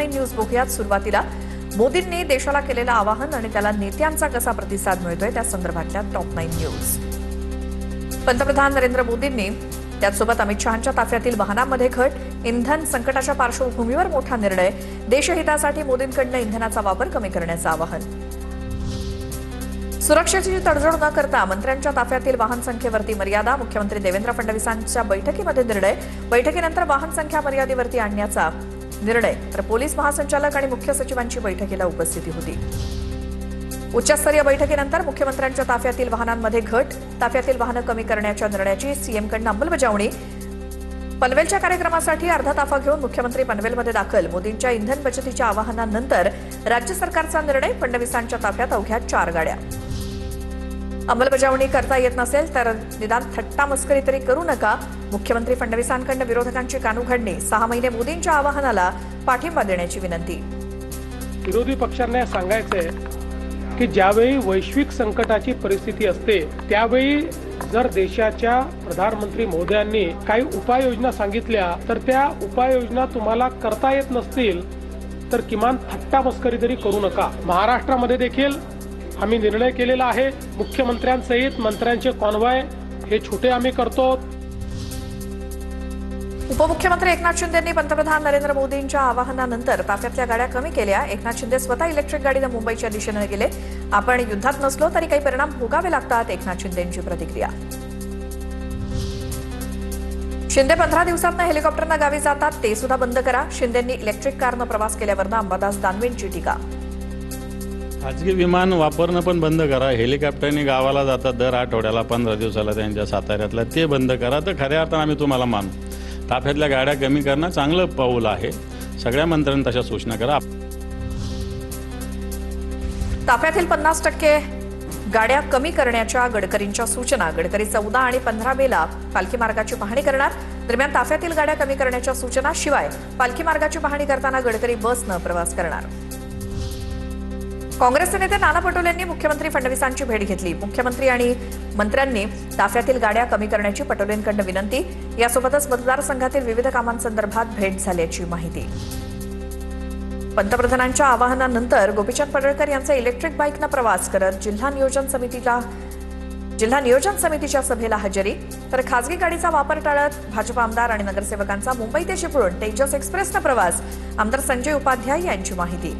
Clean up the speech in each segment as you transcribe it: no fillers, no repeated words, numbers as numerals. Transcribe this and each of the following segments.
News बघूयात. सुरुवातीला मोदींनी देशाला केलेलं आवाहन आणि त्याला नेत्यांचा कसा प्रतिसाद मिळतोय त्या संदर्भातल्या टॉप 9 न्यूज. पंतप्रधान नरेंद्र मोदींनी त्याचसोबत अमित शहांच्या ताफ्यातील वाहनांमध्ये घट, इंधन संकटाच्या पार्श्वभूमीवर मोठा निर्णय, देशहितासाठी मोदींकडून इंधनाचा वापर कमी करण्याचं आवाहन. सुरक्षेची तडजोड न करता मंत्र्यांच्या ताफ्यातील वाहन संख्येवरती मर्यादा, मुख्यमंत्री देवेंद्र फडणवीसांच्या बैठकीमध्ये निर्णय. बैठकीनंतर वाहन संख्या मर्यादेवरती आणण्याचा निर्णय. तर पोलीस महासंचालक आणि मुख्य सचिवांची बैठकीला उपस्थिती होती. उच्चस्तरीय बैठकीनंतर मुख्यमंत्र्यांच्या ताफ्यातील वाहनांमध्ये घट, ताफ्यातील वाहनं कमी करण्याच्या निर्णयाची सीएमकडून अंमलबजावणी. पनवेलच्या कार्यक्रमासाठी अर्धा ताफा घेऊन मुख्यमंत्री पनवेलमध्ये दाखल. मोदींच्या इंधन बचतीच्या आवाहनानंतर राज्य सरकारचा निर्णय. फडणवीसांच्या ताफ्यात अवघ्या 4 गाड्या. अंमलबजावणी करता येत नसेल तर निदान थट्टा मस्करी तरी करू नका. मुख्यमंत्री फडणवीसांकडून विरोधकांची कानउघडणी. 6 महिने मोदींच्या आवाहनाला पाठिंबा देण्याची विनंती. विरोधी पक्षांना सांगायचंय की ज्यावेळी वैश्विक संकटाची परिस्थिती असते त्यावेळी जर देशाच्या प्रधानमंत्री मोदयांनी काही उपाययोजना सांगितल्या तर त्या उपाययोजना तुम्हाला करता येत नसतील तर किमान थट्टा मस्करी तरी करू नका. महाराष्ट्रामध्ये देखील आम्ही निर्णय केलेला आहे. मुख्यमंत्र्यांसहित मंत्र्यांचे कॉन्व्हॉय हे छोटे आम्ही करतो. उपमुख्यमंत्री एकनाथ शिंदेंनी पंतप्रधान नरेंद्र मोदींच्या आवाहनानंतर ताफ्यातल्या गाड्या कमी केल्या. एकनाथ शिंदे स्वतः इलेक्ट्रिक गाडीने मुंबईच्या दिशेने गेले. आपण युद्धात नसलो तरी काही परिणाम भोगावे लागतात, एकनाथ शिंदेंची प्रतिक्रिया. शिंदे 15 दिवसांना हेलिकॉप्टरनं गावी जातात, ते सुद्धा बंद करा. शिंदेंनी इलेक्ट्रिक कारनं प्रवास केल्यावरनं अंबादास दानवेंची टीका. खाजगी विमान वापरणं पण बंद करा. हेलिकॉप्टरने गावाला जातात दर आठवड्याला 15 दिवसाला त्यांच्या साताऱ्यातला, ते बंद करा. तर खऱ्या अर्थानं आम्ही तुम्हाला मानू. ताफ्यातल्या गाड्या कमी करणं चांगलं पाऊल आहे. सगळ्या मंत्र्यांनी तशा सूचना करा. ताफ्यातील 50% गाड्या कमी करण्याच्या गडकरींच्या सूचना. गडकरी 14 आणि 15 मेला पालखी मार्गाची पाहणी करणार. दरम्यान ताफ्यातील गाड्या कमी करण्याच्या सूचना. शिवाय पालखी मार्गाची पाहणी करताना गडकरी बसनं प्रवास करणार. काँग्रेसचे नेते नाना पटोलेंनी मुख्यमंत्री फडणवीसांची भेट घेतली. मुख्यमंत्री आणि मंत्र्यांनी ताफ्यातील गाड्या कमी करण्याची पटोलेंकडून विनंती. यासोबतच मतदारसंघातील विविध कामांसंदर्भात भेट झाल्याची माहिती. पंतप्रधानांच्या आवाहनानंतर गोपीचंद पडळकर यांचा इलेक्ट्रिक बाईकनं प्रवास करत जिल्हा नियोजन समितीच्या सभेला हजेरी. तर खासगी गाडीचा वापर टाळत भाजप आमदार आणि नगरसेवकांचा मुंबई ते चिपळूण तेजस एक्सप्रेसनं प्रवास. आमदार संजय उपाध्याय यांची माहिती.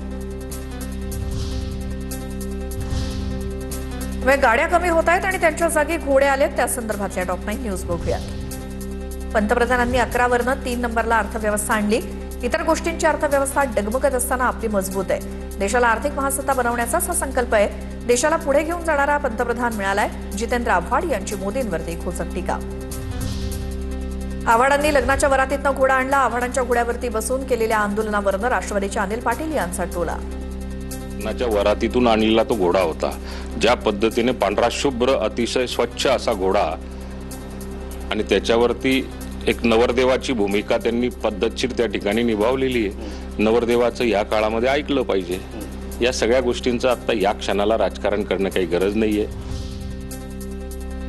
गाड्या कमी होत आहेत आणि त्यांच्या जागी घोडे आलेत, त्या संदर्भातल्या टॉप 9 न्यूज बघूयात. पंतप्रधानांनी 11 वरनं 3 नंबरला अर्थव्यवस्था आणली. इतर गोष्टींची अर्थव्यवस्था डगमगत असताना आपली मजबूत आहे. देशाला आर्थिक महासत्ता बनवण्याचाच हा संकल्प आहे. देशाला पुढे घेऊन जाणारा पंतप्रधान मिळालाय. जितेंद्र आव्हाड यांची मोदींवरती खोचक टीका. आव्हाडांनी लग्नाच्या वरातीतनं घोडा आणला. आव्हाडांच्या घोड्यावरती बसून केलेल्या आंदोलनावरनं राष्ट्रवादीचे अनिल पाटील यांचा टोला. लग्नाच्या वरातीतून आणलेला तो घोडा होता. ज्या पद्धतीने पांढरा शुभ्र अतिशय स्वच्छ असा घोडा आणि त्याच्यावरती एक नवरदेवाची भूमिका त्यांनी पद्धतशीर त्या ठिकाणी निभावलेली आहे. नवरदेवाचं या काळामध्ये ऐकलं पाहिजे. या सगळ्या गोष्टींचं आता या क्षणाला राजकारण करणं काही गरज नाहीये.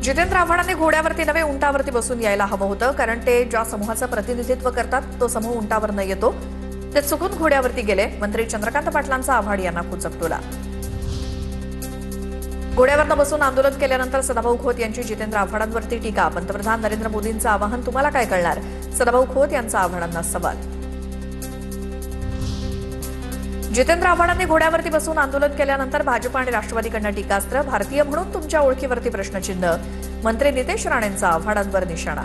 जितेंद्र आव्हाडांनी घोड्यावरती नव्हे उंटावरती बसून यायला हवं होतं, कारण ते ज्या समूहाचं प्रतिनिधित्व करतात तो समूह उंटावर न येतो. ते चुकून घोड्यावरती गेले. मंत्री चंद्रकांत पाटलांचा आव्हाड यांना खोचक टोला. घोड्यावरनं बसून आंदोलन केल्यानंतर सदाभाऊ खोत यांची जितेंद्र आव्हाडांवरती टीका. पंतप्रधान नरेंद्र मोदींचं आवाहन तुम्हाला काय कळणार, सदाभाऊ खोत यांचा आव्हाडांना सवाल. जितेंद्र आव्हाडांनी घोड्यावरती बसून आंदोलन केल्यानंतर भाजप आणि राष्ट्रवादीकडनं टीकास्त्र. भारतीय म्हणून तुमच्या ओळखीवरती प्रश्नचिन्ह. मंत्री नितेश राणेंचा आव्हाडांवर निशाणा.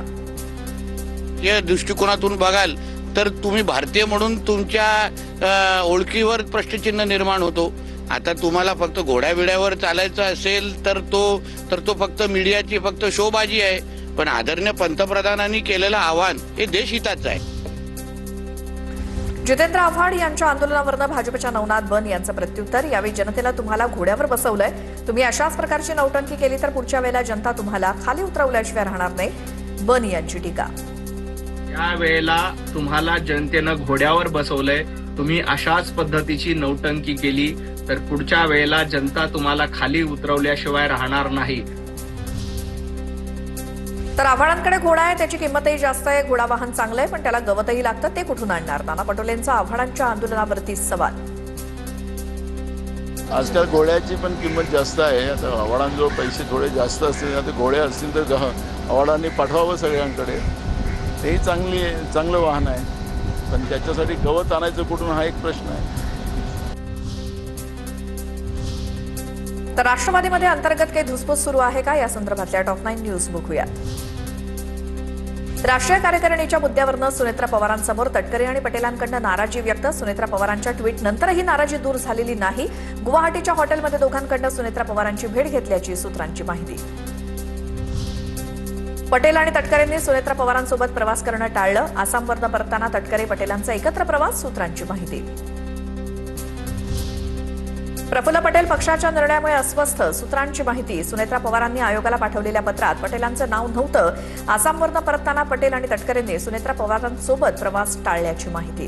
या दृष्टिकोनातून बघाल तर तुम्ही भारतीय म्हणून तुमच्या ओळखीवर प्रश्नचिन्ह निर्माण होतो. आता तुम्हाला फक्त घोड्याबिड्यावर चालायचं असेल तर तो फक्त मीडियाची फक्त शोबाजी आहे. पण आदरणीय पंतप्रधानांनी केलेलं आवाहन हे देशहिताचं आहे. जितेंद्र आव्हाड यांच्या आंदोलनावरनं भाजपच्या नवनाथ बन यांचं प्रत्युत्तर. यावेळी जनतेला तुम्हाला घोड्यावर बसवलंय. तुम्ही अशाच प्रकारची नौटंकी केली तर पुढच्या वेळेला जनता तुम्हाला खाली उतरवल्याशिवाय राहणार नाही, बन यांची टीका. या वेळेला तुम्हाला जनतेनं घोड्यावर बसवलंय. तुम्ही अशाच पद्धतीची नौटंकी केली तर पुढच्या वेळेला जनता तुम्हाला खाली उतरवल्याशिवाय राहणार नाही. तर आव्हाडांकडे घोडा आहे, त्याची किंमतही जास्त आहे. घोडा वाहन चांगलं आहे, पण त्याला गवतही लागतं, ते कुठून आणणार? नाना पटोलेंचा आव्हाडांच्या आंदोलनावरती सवाल. आजकाल घोड्याची पण किंमत जास्त आहे. आता आव्हाडांजवळ पैसे थोडे जास्त असतील, आता घोडे असतील तर आव्हाडांनी पाठवावं सगळ्यांकडे. तेही चांगलं वाहन आहे, पण त्याच्यासाठी गवत आणायचं कुठून हा एक प्रश्न आहे. तर राष्ट्रवादीमध्ये अंतर्गत काही धुसफूस सुरू आहे का, या संदर्भातल्या टॉप 9 न्यूज बघूया. राष्ट्रीय कार्यकारिणीच्या मुद्द्यावरनं सुनेत्रा पवारांसमोर तटकरे आणि पटेलांकडून नाराजी व्यक्त. सुनेत्रा पवारांच्या ट्विट नंतरही नाराजी दूर झालेली नाही. गुवाहाटीच्या हॉटेलमध्ये दोघांकडून सुनेत्रा पवारांची भेट घेतल्याची सूत्रांची माहिती. पटेल आणि तटकरेंनी सुनेत्रा पवारांसोबत प्रवास करणं टाळलं. आसामवरनं परतताना तटकरे पटेलांचा एकत्र प्रवास, सूत्रांची माहिती. प्रफुल्ल पटेल पक्षाच्या निर्णयामुळे अस्वस्थ, सूत्रांची माहिती. सुनेत्रा पवारांनी आयोगाला पाठवलेल्या पत्रात पटेलांचं नाव नव्हतं. आसामवरनं परतताना पटेल आणि तटकरेंनी सुनेत्रा पवारांसोबत प्रवास टाळल्याची माहिती.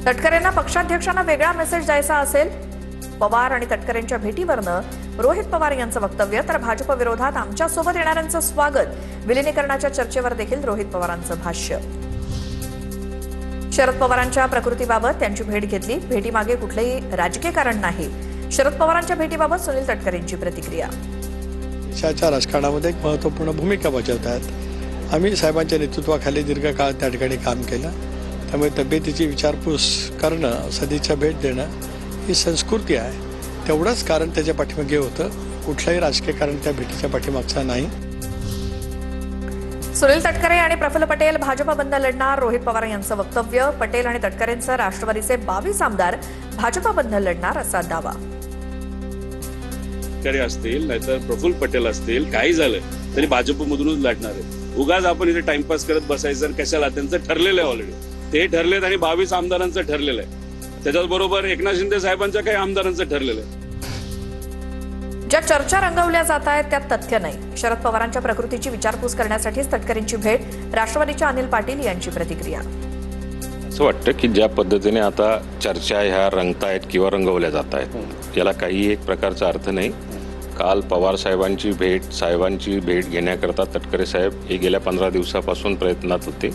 तटकरेंना पक्षाध्यक्षांना वेगळा मेसेज द्यायचा असेल. पवार आणि तटकरेंच्या भेटीवरनं रोहित पवार यांचं वक्तव्य. तर भाजप विरोधात आमच्यासोबत येणाऱ्यांचं स्वागत, विलिनीकरणाच्या चर्चेवर देखील रोहित पवारांचं भाष्य. शरद पवारांच्या प्रकृतीबाबत त्यांची भेट घेतली. भेटीमागे कुठलंही राजकीय कारण नाही. शरद पवारांच्या भेटीबाबत सुनील तटकरेंची प्रतिक्रिया. देशाच्या राजकारणामध्ये एक महत्त्वपूर्ण भूमिका बजावतात. आम्ही साहेबांच्या नेतृत्वाखाली दीर्घकाळ त्या ठिकाणी काम केलं. त्यामुळे तब्येतीची विचारपूस करणं, सदिच्छा भेट देणं ही संस्कृती आहे. तेवढंच कारण त्याच्या पाठीमागे होतं. कुठलंही राजकीय कारण त्या भेटीच्या पाठीमागचं नाही. सुनील तटकरे आणि प्रफुल्ल पटेल भाजप बंद लढणार, रोहित पवार यांचं वक्तव्य. पटेल आणि तटकरेंसह राष्ट्रवादीचे 22 आमदार भाजप बंद लढणार, असा दावा. तटकरे असतील नाहीतर प्रफुल्ल पटेल असतील, काही झालं तरी भाजपमधूनच लढणार आहे. उगाच आपण इथे टाइमपास करत बसायचं कशाला? त्यांचं ठरलेलं आहे ऑलरेडी. ते ठरलेत आणि 22 आमदारांचं ठरलेलं आहे. त्याच्याबरोबर एकनाथ शिंदे साहेबांच्या काही आमदारांचं ठरलेलं आहे. ज्या चर्चा रंगवल्या जात आहेत त्यात तथ्य नाही. शरद पवारांच्या प्रकृतीची विचारपूस करण्यासाठीच तटकरेंची भेट. राष्ट्रवादीच्या अनिल पाटील यांची प्रतिक्रिया. असं वाटतं की ज्या पद्धतीने आता चर्चा ह्या रंगतायत किंवा रंगवल्या जात आहेत, याला काही एक प्रकारचा अर्थ नाही. काल पवार साहेबांची भेट घेण्याकरता तटकरे साहेब हे गेल्या 15 दिवसापासून प्रयत्नात होते.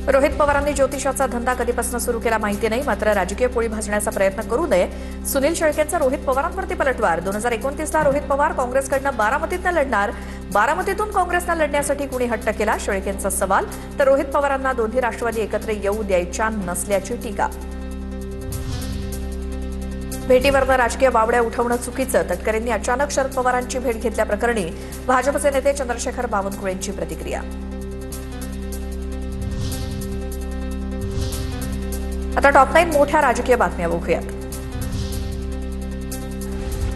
रोहित पवारांनी ज्योतिषाचा धंदा कधीपासून सुरू केला माहिती नाही, मात्र राजकीय पोळी भाजण्याचा प्रयत्न करू नये. सुनील शेळकेंचा रोहित पवारांवरती पलटवार. 2029ला रोहित पवार काँग्रेसकडनं बारामतीतनं लढणार. बारामतीतून काँग्रेसला लढण्यासाठी कुणी हट्ट केला, शेळकेंचा सवाल. तर रोहित पवारांना दोन्ही राष्ट्रवादी एकत्र येऊ द्यायच्या नसल्याची टीका. भेटीवरनं राजकीय वावड्या उठवणं चुकीचं. तटकरेंनी अचानक शरद पवारांची भेट घेतल्याप्रकरणी भाजपचे नेते चंद्रशेखर बावनकुळेंची प्रतिक्रिया. आता टॉप 9 मोठ्या राजकीय बातम्या बघूयात.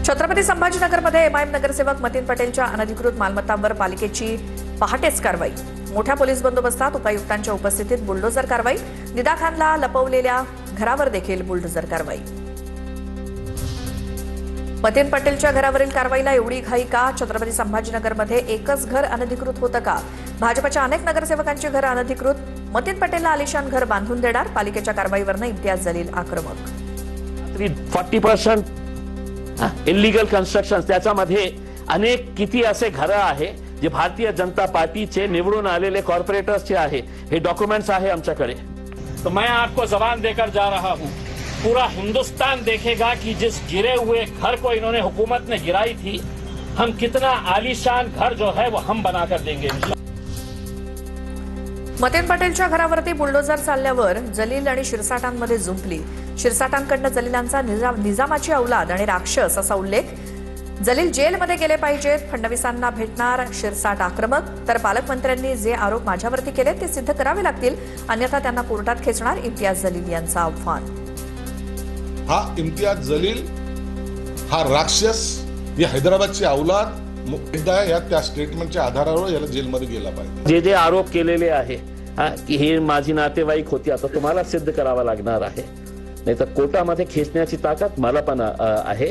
छत्रपती संभाजीनगरमध्ये एमआयएम नगरसेवक मतीन पटेलच्या अनधिकृत मालमत्तांवर पालिकेची पहाटेच कारवाई. मोठ्या पोलीस बंदोबस्तात उपायुक्तांच्या उपस्थितीत बुलडोझर कारवाई. निदा खानला लपवलेल्या घरावर देखील बुलडोझर कारवाई. मतीन पटेलच्या घरावरील कारवाईला एवढी घाई का? छत्रपती संभाजीनगरमध्ये एकच घर अनधिकृत होतं का? भाजपच्या अनेक नगरसेवकांची घरं अनधिकृत. मतीन पटेलला आलिशान घर बांधून देणार. पालिकेच्या कारवाईवरनं इम्तियाज जलील आक्रमक. 40% इलिगल कन्स्ट्रक्शन, त्याच्यामध्ये अनेक किती असे घरं आहे जे भारतीय जनता पार्टीचे निवडून आलेले कॉर्पोरेटर्सचे आहे. हे डॉक्युमेंट्स आहे आमच्याकडे. तो मैं आपको जबान देकर जा रहा हूं, पूरा हिंदुस्तान देखेगा कि जिस गिरे हुए घर को इन्होंने हुकूमत ने गिराई थी, हम कितना आलीशान घर जो है वो हम बनाकर देंगे. मतीन पटेलच्या घरावरती बुलडोझर चालल्यावर जलील आणि शिरसाटांमध्ये जुंपली. शिरसाटांकडनं जलीलांचा निजामाची औलाद आणि राक्षस असा उल्लेख. जलील जेलमध्ये गेले पाहिजेत. फडणवीसांना भेटणार. शिरसाट आक्रमक. तर पालकमंत्र्यांनी जे आरोप माझ्यावरती केले ते सिद्ध करावे लागतील, अन्यथा त्यांना कोर्टात खेचणार. इम्तियाज जलील यांचं आव्हान. हा इम्तियाज जलील हा राक्षस, ही हैदराबादची औलाद मुद्दा या त्या स्टेटमेंटच्या आधारावर याला जेलमध्ये गेला पाहिजे. जे आरोप केलेले आहे की हे माझी नातेवाईक होती, आता तुम्हाला सिद्ध करावा लागणार आहे, नाही तर कोर्टामध्ये खेचण्याची ताकद मला पण आहे.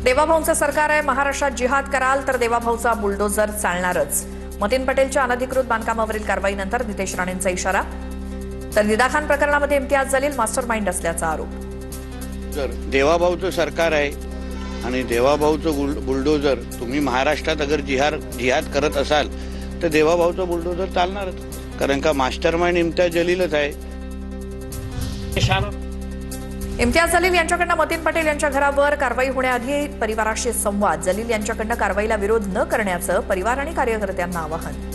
देवाभाऊंचं सरकार आहे. महाराष्ट्रात जिहाद कराल तर देवाभाऊचा बुलडोझर चालणारच. मतीन पटेलच्या अनधिकृत बांधकामावरील कारवाईनंतर नितेश राणेंचा इशारा. तर निदा खान प्रकरणामध्ये इम्तियाज जलील मास्टर माइंड असल्याचा आरोप. जर देवाभाऊचं सरकार आहे आणि देवाभाऊचं बुलडोझर तुम्ही महाराष्ट्रात अगर जिहाद करत असाल तर देवाभाऊचं बुलडोझर चालणारच, कारण का मास्टर माइंड इम्तियाज जलीलच आहे. इम्तियाज जलील यांच्याकडनं मतीन पटेल यांच्या घरावर कारवाई होण्याआधी परिवाराशी संवाद. जलील यांच्याकडनं कारवाईला विरोध न करण्याचं परिवार आणि कार्यकर्त्यांना आवाहन.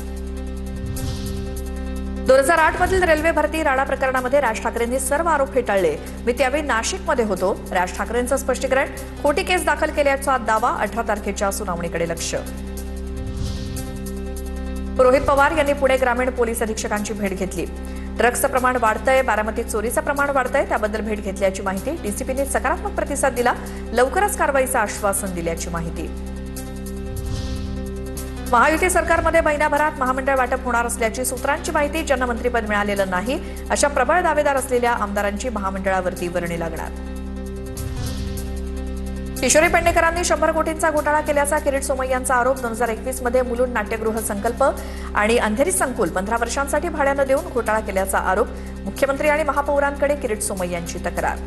2008 मधील रेल्वे भरती राडा प्रकरणामध्ये राज ठाकरेंनी सर्व आरोप फेटाळले. मी त्यावेळी नाशिकमध्ये होतो. राज ठाकरेंचं स्पष्टीकरण. खोटी केस दाखल केल्याचा दावा. 18 तारखेच्या सुनावणीकडे लक्ष. रोहित पवार यांनी पुणे ग्रामीण पोलीस अधीक्षकांची भेट घेतली. ड्रग्जचं प्रमाण वाढतंय, बारामतीत चोरीचं प्रमाण वाढतंय, त्याबद्दल भेट घेतल्याची माहिती. डीसीपीने सकारात्मक प्रतिसाद दिला. लवकरच कारवाईचं आश्वासन दिल्याची माहिती. महायुती सरकारमध्ये महिनाभरात महामंडळ वाटप होणार असल्याची सूत्रांची माहिती. ज्यांना मंत्रिपद मिळालेलं नाही अशा प्रबळ दावेदार असलेल्या आमदारांची महामंडळावरती वर्णी लागणार. किशोरी पेडणेकरांनी 100 कोटींचा घोटाळा केल्याचा किरीट सोमय्यांचा आरोप. 2021 मध्ये मुलुंड नाट्यगृह संकल्प आणि अंधेरी संकुल 15 वर्षांसाठी भाड्यानं देऊन घोटाळा केल्याचा आरोप. मुख्यमंत्री आणि महापौरांकडे किरीट सोमय्यांची तक्रार.